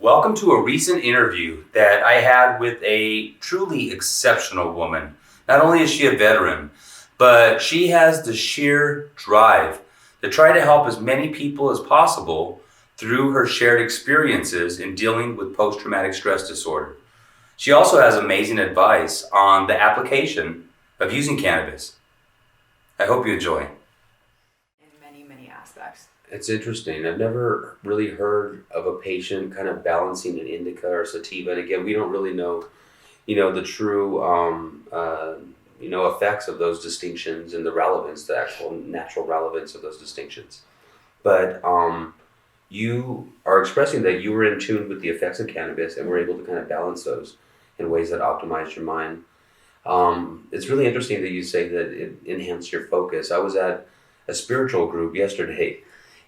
Welcome to a recent interview that I had with a truly exceptional woman. Not only is she a veteran, but she has the sheer drive to try to help as many people as possible through her shared experiences in dealing with post-traumatic stress disorder. She also has amazing advice on the application of using cannabis. I hope you enjoy. In many, many aspects. It's interesting. I've never really heard of a patient kind of balancing an indica or sativa. And again, we don't really know, the true, effects of those distinctions and the relevance, the actual natural relevance of those distinctions. But you are expressing that you were in tune with the effects of cannabis and were able to kind of balance those in ways that optimized your mind. It's really interesting that you say that it enhanced your focus. I was at a spiritual group yesterday,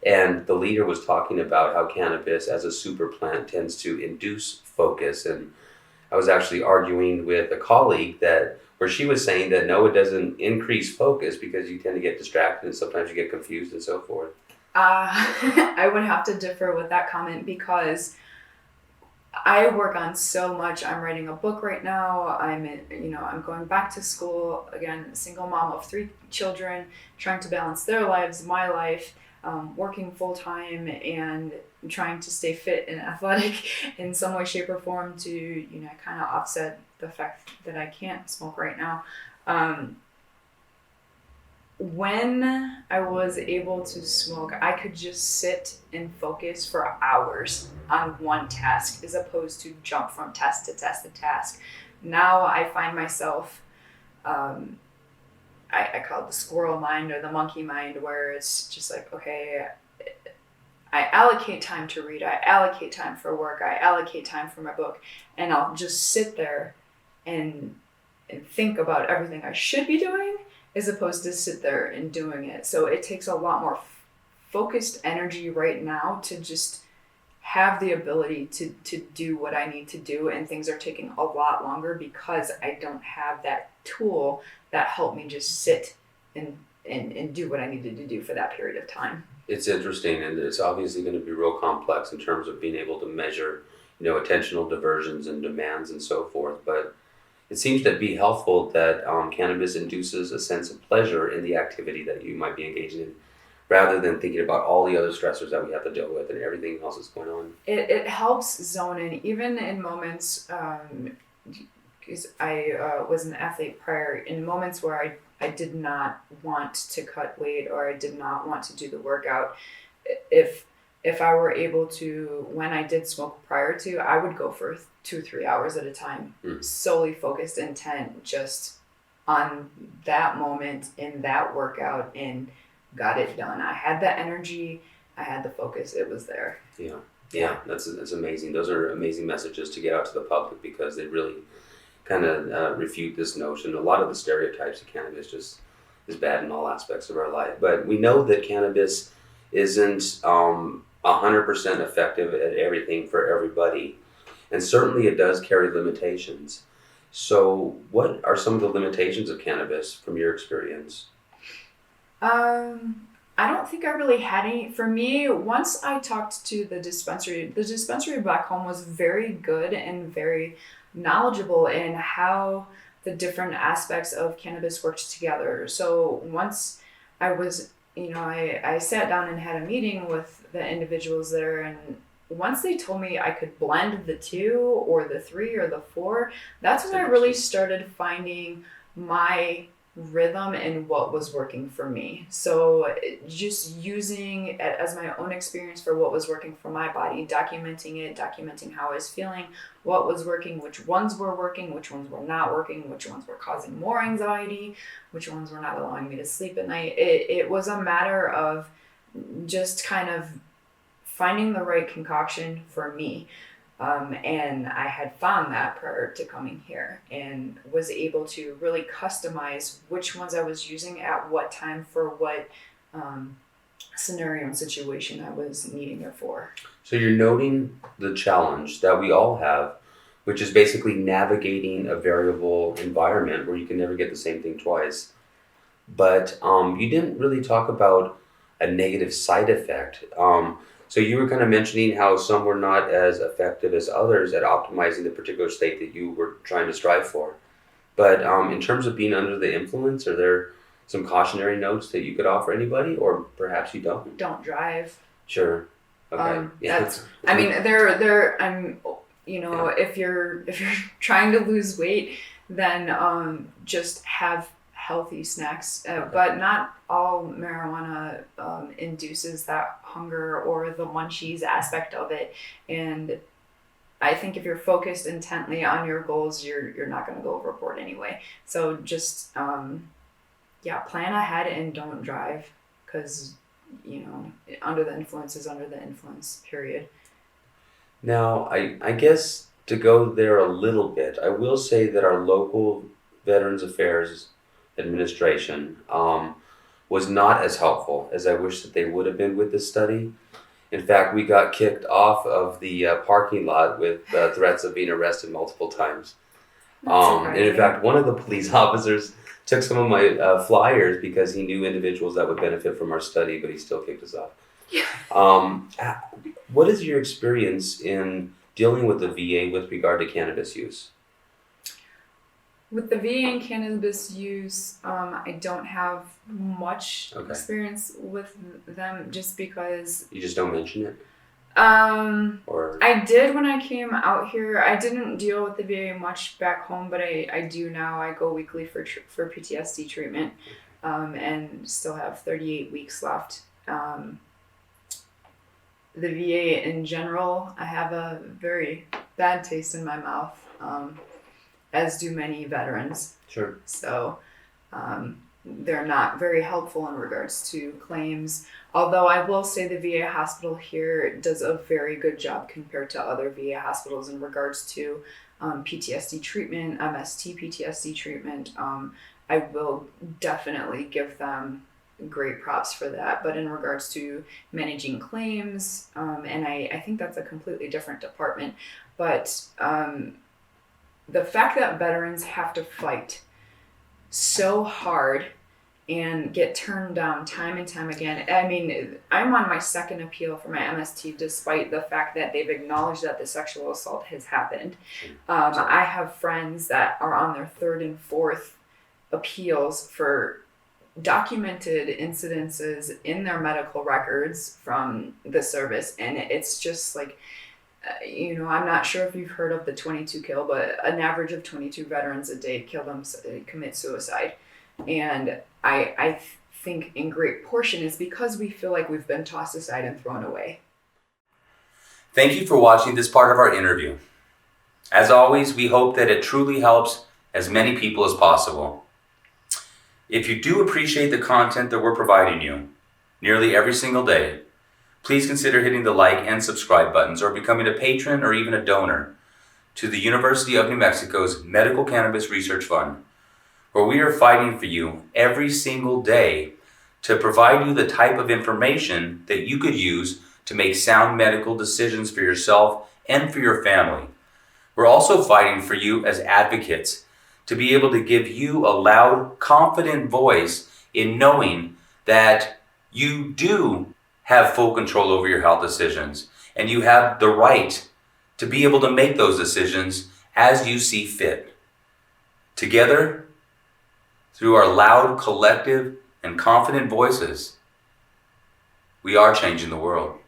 and the leader was talking about how cannabis as a super plant tends to induce focus. And I was actually arguing with a colleague where she was saying that no, it doesn't increase focus because you tend to get distracted and sometimes you get confused and so forth. I would have to differ with that comment because I work on so much. I'm writing a book right now. I'm going back to school. Again, single mom of 3 children, trying to balance their lives, my life, working full time and trying to stay fit and athletic in some way, shape, or form to, kind of offset the fact that I can't smoke right now. When I was able to smoke, I could just sit and focus for hours on one task as opposed to jump from task to task to task. Now I find myself, I call it the squirrel mind or the monkey mind, where it's just like, okay, I allocate time to read, I allocate time for work, I allocate time for my book, and I'll just sit there and think about everything I should be doing as opposed to sit there and doing it. So it takes a lot more focused energy right now to just have the ability to do what I need to do, and things are taking a lot longer because I don't have that tool that helped me just sit and do what I needed to do for that period of time. It's interesting, and it's obviously going to be real complex in terms of being able to measure, attentional diversions and demands and so forth. But it seems to be helpful that cannabis induces a sense of pleasure in the activity that you might be engaging in, rather than thinking about all the other stressors that we have to deal with and everything else that's going on. It helps zone in, even in moments, because I was an athlete prior, in moments where I did not want to cut weight or I did not want to do the workout. If I were able to, when I did smoke prior to, I would go for 2-3 hours at a time, solely focused, intent, just on that moment in that workout, and got it done. I had the energy, I had the focus, it was there. Yeah, that's amazing. Those are amazing messages to get out to the public because they really kind of refute this notion. A lot of the stereotypes of cannabis just is bad in all aspects of our life. But we know that cannabis isn't 100% effective at everything for everybody. And certainly it does carry limitations. So what are some of the limitations of cannabis from your experience? I don't think I really had any. For me, once I talked to the dispensary back home was very good and very knowledgeable in how the different aspects of cannabis worked together. So once I was, I sat down and had a meeting with the individuals there, and once they told me I could blend the 2 or the 3 or the 4, that's when I really started finding my rhythm and what was working for me. So just using it as my own experience for what was working for my body, documenting how I was feeling, what was working, which ones were working, which ones were not working, which ones were causing more anxiety, which ones were not allowing me to sleep at night. It was a matter of just kind of finding the right concoction for me. And I had found that prior to coming here and was able to really customize which ones I was using at what time for what scenario and situation I was needing it for. So you're noting the challenge that we all have, which is basically navigating a variable environment where you can never get the same thing twice. But you didn't really talk about a negative side effect. So you were kind of mentioning how some were not as effective as others at optimizing the particular state that you were trying to strive for. But in terms of being under the influence, are there some cautionary notes that you could offer anybody, or perhaps you don't? Don't drive. Sure. Okay. That's. I mean, there. I'm. You know, if you're trying to lose weight, then just have healthy snacks. But not all marijuana induces that hunger or the munchies aspect of it. And I think if you're focused intently on your goals, you're not going to go overboard anyway. So just plan ahead and don't drive, because under the influence is under the influence, period. Now, I guess to go there a little bit, I will say that our local Veterans Affairs Administration was not as helpful as I wish that they would have been with this study. In fact, we got kicked off of the parking lot with threats of being arrested multiple times. And in fact, one of the police officers took some of my flyers because he knew individuals that would benefit from our study, but he still kicked us off. Yeah. What is your experience in dealing with the VA with regard to cannabis use? With the VA and cannabis use, I don't have much experience with them, just because... You just don't mention it? Or I did when I came out here. I didn't deal with the VA much back home, but I do now. I go weekly for PTSD treatment, and still have 38 weeks left. The VA in general, I have a very bad taste in my mouth, as do many veterans. Sure. So they're not very helpful in regards to claims. Although I will say the VA hospital here does a very good job compared to other VA hospitals in regards to PTSD treatment, MST PTSD treatment. I will definitely give them great props for that. But in regards to managing claims, and I think that's a completely different department. But the fact that veterans have to fight so hard and get turned down time and time again. I mean, I'm on my second appeal for my MST, despite the fact that they've acknowledged that the sexual assault has happened. I have friends that are on their third and fourth appeals for documented incidences in their medical records from the service. And it's just like, I'm not sure if you've heard of the 22 kill, but an average of 22 veterans a day commit suicide. And I think in great portion is because we feel like we've been tossed aside and thrown away. Thank you for watching this part of our interview. As always, we hope that it truly helps as many people as possible. If you do appreciate the content that we're providing you nearly every single day, please consider hitting the like and subscribe buttons, or becoming a patron or even a donor to the University of New Mexico's Medical Cannabis Research Fund, where we are fighting for you every single day to provide you the type of information that you could use to make sound medical decisions for yourself and for your family. We're also fighting for you as advocates to be able to give you a loud, confident voice in knowing that you do have full control over your health decisions, and you have the right to be able to make those decisions as you see fit. Together, through our loud, collective, and confident voices, we are changing the world.